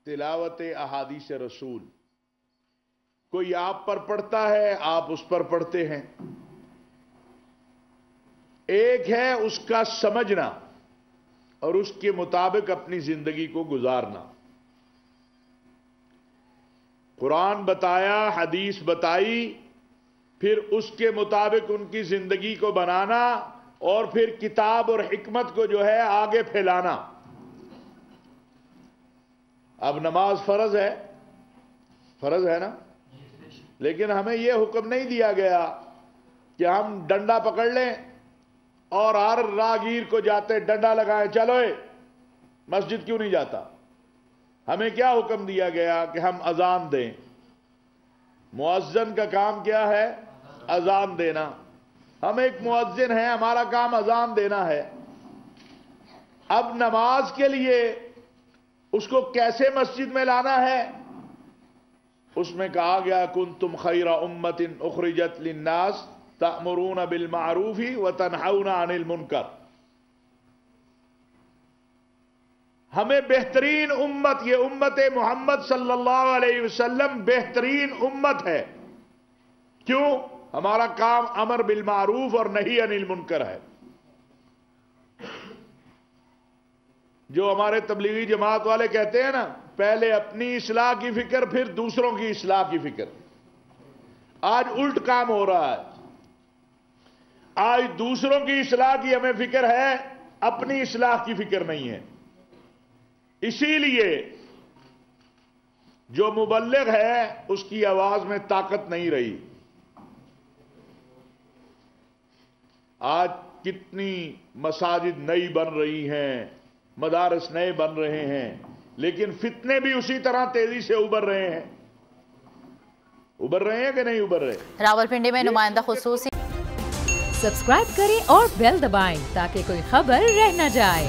तिलावत अहादीस रसूल। कोई आप पर पढ़ता है, आप उस पर पढ़ते हैं। एक है उसका समझना और उसके मुताबिक अपनी जिंदगी को गुजारना। कुरान बताया, हदीस बताई, फिर उसके मुताबिक उनकी जिंदगी को बनाना और फिर किताब और हिकमत को जो है आगे फैलाना। अब नमाज फर्ज है ना, लेकिन हमें यह हुक्म नहीं दिया गया कि हम डंडा पकड़ लें और हर राहगीर को जाते डंडा लगाएं, चलो मस्जिद क्यों नहीं जाता। हमें क्या हुक्म दिया गया कि हम अजान दें। मुअज्जिन का काम क्या है? अजान देना। हम एक मुअज्जिन हैं, हमारा काम अजान देना है। अब नमाज के लिए उसको कैसे मस्जिद में लाना है, उसमें कहा गया कुंतुम खैरा उम्मतिन उखरिजत लिन्नास तअमुरून बिल मारूफी व तनहौना अनिल मुनकर। हमें बेहतरीन उम्मत, ये उम्मत मोहम्मद सल्लल्लाहु अलैहि वसल्लम बेहतरीन उम्मत है। क्यों? हमारा काम अमर बिल मारूफ और नही अनिल मुनकर है। जो हमारे तबलीगी जमात वाले कहते हैं ना, पहले अपनी इस्लाह की फिक्र फिर दूसरों की इस्लाह की फिक्र, आज उल्ट काम हो रहा है। आज दूसरों की इस्लाह की हमें फिक्र है, अपनी इस्लाह की फिक्र नहीं है। इसीलिए जो मुबल्लिग है उसकी आवाज में ताकत नहीं रही। आज कितनी मसाजिद नई बन रही हैं, मदारस नए बन रहे हैं, लेकिन फितने भी उसी तरह तेजी से उभर रहे हैं। उभर रहे हैं कि नहीं उभर रहे? रावलपिंडी में नुमाइंदा खुसूसी। सब्सक्राइब करें और बेल दबाएं ताकि कोई खबर रह न जाए।